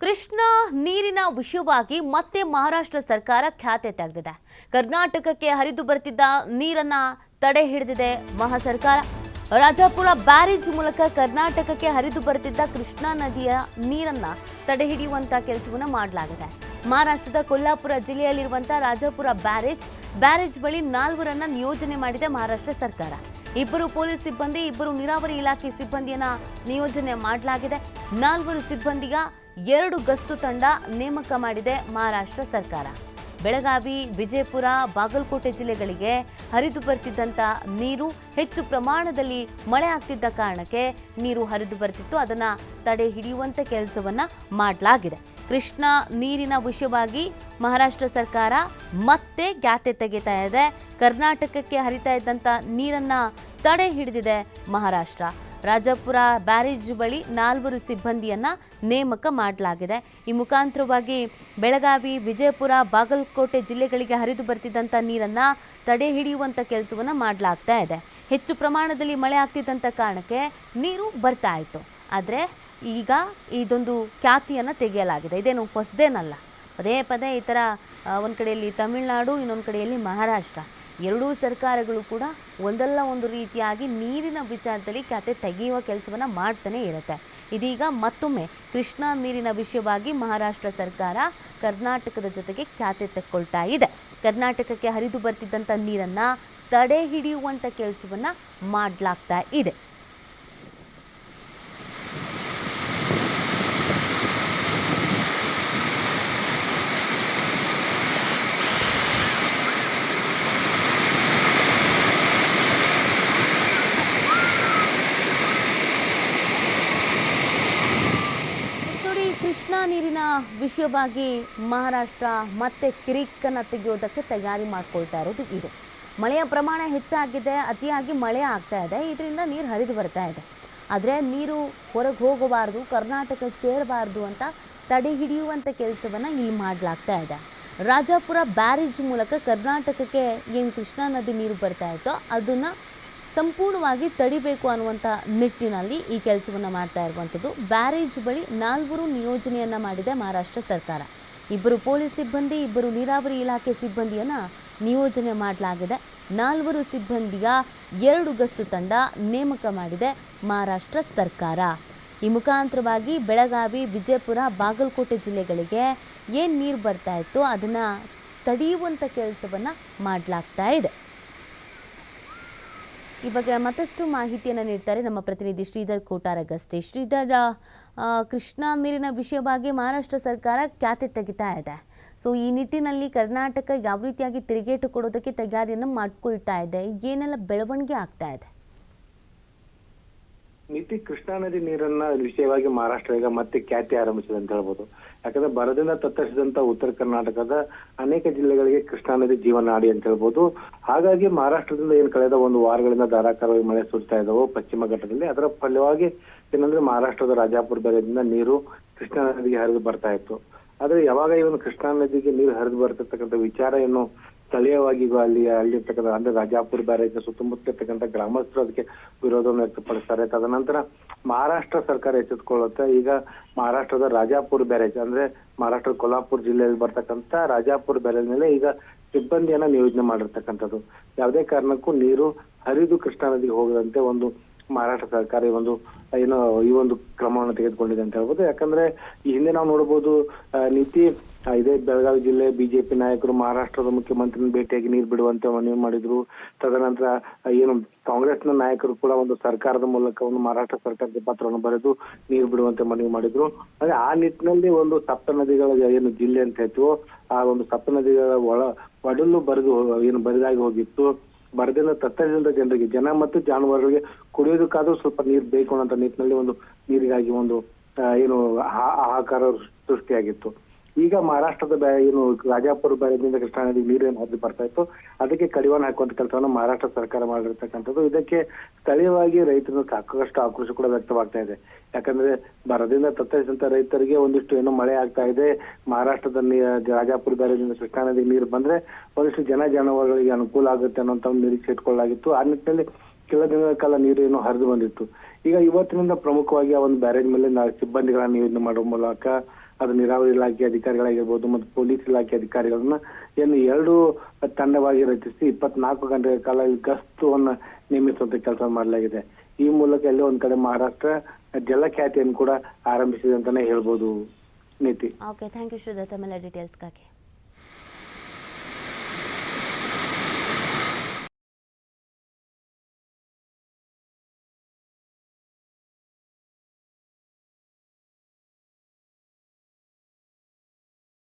ಕೃಷ್ಣಾ ನೀರಿನ ವಿಷಯವಾಗಿ ಮತ್ತೆ ಮಹಾರಾಷ್ಟ್ರ ಸರ್ಕಾರ ಖ್ಯಾತೆ ತೆಗೆದಿದೆ. ಕರ್ನಾಟಕಕ್ಕೆ ಹರಿದು ಬರ್ತಿದ್ದ ನೀರನ್ನ ತಡೆ ಹಿಡಿದಿದೆ ಮಹಾ ಸರ್ಕಾರ. ರಾಜಾಪುರ ಬ್ಯಾರೇಜ್ ಮೂಲಕ ಕರ್ನಾಟಕಕ್ಕೆ ಹರಿದು ಬರ್ತಿದ್ದ ಕೃಷ್ಣಾ ನದಿಯ ನೀರನ್ನ ತಡೆ ಹಿಡಿಯುವಂತ ಕೆಲಸವನ್ನ ಮಾಡಲಾಗಿದೆ. ಮಹಾರಾಷ್ಟ್ರದ ಕೊಲ್ಲಾಪುರ ಜಿಲ್ಲೆಯಲ್ಲಿರುವಂತಹ ರಾಜಾಪುರ ಬ್ಯಾರೇಜ್ ಬಳಿ 4ರನ್ನ ನಿಯೋಜನೆ ಮಾಡಿದೆ ಮಹಾರಾಷ್ಟ್ರ ಸರ್ಕಾರ. 2 ಪೊಲೀಸ್ ಸಿಬ್ಬಂದಿ, 2 ನೀರಾವರಿ ಇಲಾಖೆ ಸಿಬ್ಬಂದಿಯನ್ನ ನಿಯೋಜನೆ ಮಾಡಲಾಗಿದೆ. 4 ಸಿಬ್ಬಂದಿಗ 2 ಗಸ್ತು ತಂಡ ನೇಮಕ ಮಾಡಿದೆ ಮಹಾರಾಷ್ಟ್ರ ಸರ್ಕಾರ. ಬೆಳಗಾವಿ, ವಿಜಯಪುರ, ಬಾಗಲಕೋಟೆ ಜಿಲ್ಲೆಗಳಿಗೆ ಹರಿದು ಬರ್ತಿದ್ದಂತ ನೀರು ಹೆಚ್ಚು ಪ್ರಮಾಣದಲ್ಲಿ ಮಳೆ ಆಗ್ತಿದ್ದ ಕಾರಣಕ್ಕೆ ನೀರು ಹರಿದು ಬರ್ತಿತ್ತು. ಅದನ್ನ ತಡೆ ಹಿಡಿಯುವಂತ ಕೆಲಸವನ್ನ ಮಾಡಲಾಗಿದೆ. ಕೃಷ್ಣಾ ನೀರಿನ ವಿಷಯವಾಗಿ ಮಹಾರಾಷ್ಟ್ರ ಸರ್ಕಾರ ಮತ್ತೆ ಖ್ಯಾತೆ ತೆಗಿತಾ ಇದೆ. ಕರ್ನಾಟಕಕ್ಕೆ ಹರಿತಾ ಇದ್ದಂತ ನೀರನ್ನ ತಡೆ ಹಿಡಿದಿದೆ ಮಹಾರಾಷ್ಟ್ರ. ರಾಜಾಪುರ ಬ್ಯಾರೇಜ್ ಬಳಿ 4 ಸಿಬ್ಬಂದಿಯನ್ನ ನೇಮಕ ಮಾಡಲಾಗಿದೆ. ಈ ಮುಖಾಂತರವಾಗಿ ಬೆಳಗಾವಿ, ವಿಜಯಪುರ, ಬಾಗಲಕೋಟೆ ಜಿಲ್ಲೆಗಳಿಗೆ ಹರಿದು ಬರ್ತಿದ್ದಂಥ ನೀರನ್ನ ತಡೆ ಹಿಡಿಯುವಂಥ ಕೆಲಸವನ್ನ ಮಾಡಲಾಗ್ತಾ ಇದೆ. ಹೆಚ್ಚು ಪ್ರಮಾಣದಲ್ಲಿ ಮಳೆ ಆಗ್ತಿದ್ದಂಥ ಕಾರಣಕ್ಕೆ ನೀರು ಬರ್ತಾ ಇತ್ತು. ಆದರೆ ಈಗ ಇದೊಂದು ಖ್ಯಾತಿಯನ್ನು ತೆಗೆಯಲಾಗಿದೆ. ಇದೇನು ಹೊಸದೇನಲ್ಲ. ಪದೇ ಪದೇ ಈ ಥರ ಒಂದು ಕಡೆಯಲ್ಲಿ ತಮಿಳುನಾಡು, ಇನ್ನೊಂದು ಕಡೆಯಲ್ಲಿ ಮಹಾರಾಷ್ಟ್ರ, ಎರಡೂ ಸರ್ಕಾರಗಳು ಕೂಡ ಒಂದಲ್ಲ ಒಂದು ರೀತಿಯಾಗಿ ನೀರಿನ ವಿಚಾರದಲ್ಲಿ ಖ್ಯಾತೆ ತೆಗೆಯುವ ಕೆಲಸವನ್ನು ಮಾಡ್ತಾನೆ ಇರುತ್ತೆ. ಇದೀಗ ಮತ್ತೊಮ್ಮೆ ಕೃಷ್ಣಾ ನೀರಿನ ವಿಷಯವಾಗಿ ಮಹಾರಾಷ್ಟ್ರ ಸರ್ಕಾರ ಕರ್ನಾಟಕದ ಜೊತೆಗೆ ಖ್ಯಾತೆ ತೆಕ್ಕೊಳ್ತಾ ಇದೆ. ಕರ್ನಾಟಕಕ್ಕೆ ಹರಿದು ಬರ್ತಿದ್ದಂಥ ನೀರನ್ನು ತಡೆ ಹಿಡಿಯುವಂಥ ಕೆಲಸವನ್ನು ಮಾಡಲಾಗ್ತಾ ಇದೆ. ಕೃಷ್ಣಾ ನೀರಿನ ವಿಷಯವಾಗಿ ಮಹಾರಾಷ್ಟ್ರ ಮತ್ತೆ ಕಿರಿಕನ್ನು ತೆಗೆಯೋದಕ್ಕೆ ತಯಾರಿ ಮಾಡ್ಕೊಳ್ತಾ ಇರೋದು ಇದು. ಮಳೆಯ ಪ್ರಮಾಣ ಹೆಚ್ಚಾಗಿದೆ, ಅತಿಯಾಗಿ ಮಳೆ ಆಗ್ತಾ ಇದೆ, ಇದರಿಂದ ನೀರು ಹರಿದು ಬರ್ತಾ ಇದೆ. ಆದರೆ ನೀರು ಹೊರಗೆ ಹೋಗಬಾರ್ದು, ಕರ್ನಾಟಕಕ್ಕೆ ಸೇರಬಾರ್ದು ಅಂತ ತಡೆ ಹಿಡಿಯುವಂಥ ಕೆಲಸವನ್ನು ಇಲ್ಲಿ ಮಾಡಲಾಗ್ತಾ ಇದೆ. ರಾಜಾಪುರ ಬ್ಯಾರೇಜ್ ಮೂಲಕ ಕರ್ನಾಟಕಕ್ಕೆ ಏನು ಕೃಷ್ಣಾ ನದಿ ನೀರು ಬರ್ತಾ ಇತ್ತೋ ಅದನ್ನು ಸಂಪೂರ್ಣವಾಗಿ ತಡಿಬೇಕು ಅನ್ನುವಂಥ ನಿಟ್ಟಿನಲ್ಲಿ ಈ ಕೆಲಸವನ್ನು ಮಾಡ್ತಾ ಇರುವಂಥದ್ದು. ಬ್ಯಾರೇಜ್ ಬಳಿ 4 ನಿಯೋಜನೆಯನ್ನು ಮಾಡಿದೆ ಮಹಾರಾಷ್ಟ್ರ ಸರ್ಕಾರ. 2 ಪೊಲೀಸ್ ಸಿಬ್ಬಂದಿ, 2 ನೀರಾವರಿ ಇಲಾಖೆ ಸಿಬ್ಬಂದಿಯನ್ನು ನಿಯೋಜನೆ ಮಾಡಲಾಗಿದೆ. 4 ಸಿಬ್ಬಂದಿಯ 2 ಗಸ್ತು ತಂಡ ನೇಮಕ ಮಾಡಿದೆ ಮಹಾರಾಷ್ಟ್ರ ಸರ್ಕಾರ. ಈ ಮುಖಾಂತರವಾಗಿ ಬೆಳಗಾವಿ, ವಿಜಯಪುರ, ಬಾಗಲಕೋಟೆ ಜಿಲ್ಲೆಗಳಿಗೆ ಏನು ನೀರು ಬರ್ತಾ ಇತ್ತು ಅದನ್ನು ತಡೆಯುವಂಥ ಕೆಲಸವನ್ನು ಮಾಡಲಾಗ್ತಾ ಇದೆ. ಈ ಬಗ್ಗೆ ಮತ್ತಷ್ಟು ಮಾಹಿತಿಯನ್ನು ನೀಡ್ತಾರೆ ನಮ್ಮ ಪ್ರತಿನಿಧಿ ಶ್ರೀಧರ್ ಕೋಟಾರಗಸ್ತಿ. ಶ್ರೀಧರ್, ಕೃಷ್ಣಾ ನೀರಿನ ವಿಷಯವಾಗಿ ಮಹಾರಾಷ್ಟ್ರ ಸರ್ಕಾರ ಖ್ಯಾತೆ ತೆಗಿತಾ ಇದೆ. ಸೊ ಈ ನಿಟ್ಟಿನಲ್ಲಿ ಕರ್ನಾಟಕ ಯಾವ ರೀತಿಯಾಗಿ ತಿರುಗೇಟು ಕೊಡೋದಕ್ಕೆ ತಯಾರಿಯನ್ನು ಮಾಡ್ಕೊಳ್ತಾ ಇದೆ, ಏನೆಲ್ಲ ಬೆಳವಣಿಗೆ ಆಗ್ತಾ ಇದೆ? ನೀತಿ ಕೃಷ್ಣಾ ನದಿ ನೀರನ್ನ ವಿಷಯವಾಗಿ ಮಹಾರಾಷ್ಟ್ರ ಈಗ ಮತ್ತೆ ಖ್ಯಾತಿ ಆರಂಭಿಸಿದೆ ಅಂತ ಹೇಳ್ಬೋದು. ಯಾಕಂದ್ರೆ ಬರದಿಂದ ತತ್ತರಿಸಿದಂತ ಉತ್ತರ ಕರ್ನಾಟಕದ ಅನೇಕ ಜಿಲ್ಲೆಗಳಿಗೆ ಕೃಷ್ಣಾ ನದಿ ಜೀವನಾಡಿ ಅಂತ ಹೇಳ್ಬೋದು. ಹಾಗಾಗಿ ಮಹಾರಾಷ್ಟ್ರದಿಂದ ಏನ್ ಕಳೆದ 1 ವಾರಗಳಿಂದ ಧಾರಾಕಾರವಾಗಿ ಮಳೆ ಸುರಿತಾ ಇದಾವೋ ಪಶ್ಚಿಮ ಘಟ್ಟದಲ್ಲಿ, ಅದರ ಫಲವಾಗಿ ಏನಂದ್ರೆ ಮಹಾರಾಷ್ಟ್ರದ ರಾಜಾಪುರ ಬ್ಯಾರೇಜಿಂದ ನೀರು ಕೃಷ್ಣಾ ನದಿಗೆ ಹರಿದು ಬರ್ತಾ ಇತ್ತು. ಆದ್ರೆ ಯಾವಾಗ ಇವನು ಕೃಷ್ಣಾ ನದಿಗೆ ನೀರು ಹರಿದು ಬರ್ತಿರ್ತಕ್ಕಂಥ ವಿಚಾರ ಏನು ಸ್ಥಳೀಯವಾಗಿ ಅಲ್ಲಿರ್ತಕ್ಕಂಥ ಅಂದ್ರೆ ರಾಜಾಪುರ ಬ್ಯಾರೇಜ್ ಸುತ್ತಮುತ್ತ ಇರ್ತಕ್ಕಂಥ ಗ್ರಾಮಸ್ಥರು ಅದಕ್ಕೆ ವಿರೋಧವನ್ನು ವ್ಯಕ್ತಪಡಿಸ್ತಾರೆ. ತದನಂತರ ಮಹಾರಾಷ್ಟ್ರ ಸರ್ಕಾರ ಎಚ್ಚೆತ್ಕೊಳ್ಳುತ್ತೆ. ಈಗ ಮಹಾರಾಷ್ಟ್ರದ ರಾಜಾಪುರ ಬ್ಯಾರೇಜ್ ಅಂದ್ರೆ ಮಹಾರಾಷ್ಟ್ರದ ಕೊಲ್ಲಾಪುರ ಜಿಲ್ಲೆಯಲ್ಲಿ ಬರ್ತಕ್ಕಂಥ ರಾಜಾಪುರ ಬ್ಯಾರೇಜ್ ಮೇಲೆ ಈಗ ಸಿಬ್ಬಂದಿಯನ್ನ ನಿಯೋಜನೆ ಮಾಡಿರ್ತಕ್ಕಂಥದ್ದು. ಯಾವುದೇ ಕಾರಣಕ್ಕೂ ನೀರು ಹರಿದು ಕೃಷ್ಣಾ ನದಿಗೆ ಹೋಗದಂತೆ ಒಂದು ಮಹಾರಾಷ್ಟ್ರ ಸರ್ಕಾರ ಈ ಒಂದು ಕ್ರಮವನ್ನು ತೆಗೆದುಕೊಂಡಿದೆ ಅಂತ ಹೇಳ್ಬೋದು. ಯಾಕಂದ್ರೆ ಈ ಹಿಂದೆ ನಾವು ನೋಡಬಹುದು ನೀತಿ ಇದೇ ಬೆಳಗಾವಿ ಜಿಲ್ಲೆ ಬಿಜೆಪಿ ನಾಯಕರು ಮಹಾರಾಷ್ಟ್ರದ ಮುಖ್ಯಮಂತ್ರಿನ ಭೇಟಿಯಾಗಿ ನೀರು ಬಿಡುವಂತೆ ಮನವಿ ಮಾಡಿದ್ರು. ತದನಂತರ ಏನು ಕಾಂಗ್ರೆಸ್ನ ನಾಯಕರು ಕೂಡ ಒಂದು ಸರ್ಕಾರದ ಮೂಲಕ ಒಂದು ಮಹಾರಾಷ್ಟ್ರ ಸರ್ಕಾರಕ್ಕೆ ಪತ್ರವನ್ನು ಬರೆದು ನೀರು ಬಿಡುವಂತೆ ಮನವಿ ಮಾಡಿದ್ರು. ಅದೇ ಆ ನಿಟ್ಟಿನಲ್ಲಿ ಒಂದು ಸಪ್ತ ನದಿಗಳ ಏನು ಜಿಲ್ಲೆ ಅಂತ ಹೇಳ್ತೀವೋ ಆ ಒಂದು ಸಪ್ತ ನದಿಗಳ ಒಡಲು ಬರಿದಾಗಿ ಹೋಗಿತ್ತು. ಬರದಿಂದ ತತ್ತರಿಸಿದ ಜನರಿಗೆ, ಜನ ಮತ್ತು ಜಾನುವಾರುಗಳಿಗೆ ಕುಡಿಯೋದಕ್ಕಾದ್ರೂ ಸ್ವಲ್ಪ ನೀರು ಬೇಕು ಅನ್ನೋ ನಿಟ್ಟಿನಲ್ಲಿ ಒಂದು ನೀರಿಗಾಗಿ ಒಂದು ಹಾಹಾಕಾರ ಸೃಷ್ಟಿಯಾಗಿತ್ತು. ಈಗ ಮಹಾರಾಷ್ಟ್ರದ ರಾಜಾಪುರ ಬ್ಯಾರೇಜ್ನಿಂದ ಕೃಷ್ಣಾ ನದಿಗೆ ನೀರೇನು ಹರಿದು ಬರ್ತಾ ಇತ್ತು ಅದಕ್ಕೆ ಕಡಿವಾಣ ಹಾಕುವಂತ ಕೆಲಸವನ್ನು ಮಹಾರಾಷ್ಟ್ರ ಸರ್ಕಾರ ಮಾಡಿರ್ತಕ್ಕಂಥದ್ದು. ಇದಕ್ಕೆ ಸ್ಥಳೀಯವಾಗಿ ರೈತರು ಸಾಕಷ್ಟು ಆಕ್ರೋಶ ಕೂಡ ವ್ಯಕ್ತವಾಗ್ತಾ ಇದೆ. ಯಾಕಂದ್ರೆ ಬರದಿಂದ ತತ್ತರಿಸಿದಂತ ರೈತರಿಗೆ ಒಂದಿಷ್ಟು ಮಳೆ ಆಗ್ತಾ ಇದೆ. ಮಹಾರಾಷ್ಟ್ರದ ರಾಜಾಪುರ ಬ್ಯಾರೇಜಿಂದ ಕೃಷ್ಣಾ ನದಿಗೆ ನೀರು ಬಂದ್ರೆ ಒಂದಿಷ್ಟು ಜಾನುವಾರುಗಳಿಗೆ ಅನುಕೂಲ ಆಗುತ್ತೆ ಅನ್ನೋಂತ ಒಂದು ನಿರೀಕ್ಷೆ ಇಟ್ಕೊಳ್ಳಲಾಗಿತ್ತು. ಆ ನಿಟ್ಟಿನಲ್ಲಿ ಕೆಲ ದಿನಗಳ ಕಾಲ ನೀರು ಹರಿದು ಬಂದಿತ್ತು. ಈಗ ಇವತ್ತಿನಿಂದ ಪ್ರಮುಖವಾಗಿ ಆ ಒಂದು ಬ್ಯಾರೇಜ್ ಮೇಲೆ ಸಿಬ್ಬಂದಿಗಳನ್ನ ನಿಯೋಜನೆ ಮಾಡುವ ಮೂಲಕ ಅದು ನೀರಾವರಿ ಇಲಾಖೆ ಅಧಿಕಾರಿಗಳಾಗಿರ್ಬೋದು ಮತ್ತು ಪೊಲೀಸ್ ಇಲಾಖೆ ಅಧಿಕಾರಿಗಳನ್ನ ಏನು 2 ತಂಡವಾಗಿ ರಚಿಸಿ 24 ಗಂಟೆಗಳ ಕಾಲ ಗಸ್ತುವನ್ನ ನೇಮಿಸುವಂತ ಕೆಲಸ ಮಾಡಲಾಗಿದೆ. ಈ ಮೂಲಕ ಎಲ್ಲೋ ಒಂದ್ ಕಡೆ ಮಹಾರಾಷ್ಟ್ರ ಜಲಖ್ಯಾತಿಯನ್ನು ಕೂಡ ಆರಂಭಿಸಿದೆ ಅಂತಾನೆ ಹೇಳ್ಬೋದು. ನೀತಿ. ಓಕೆ, ಥ್ಯಾಂಕ್ ಯು ಶ್ರೀಧರ್ ತಮ್ಮೆಲ್ಲ ಡೀಟೇಲ್ಸ್ಗಾಗಿ.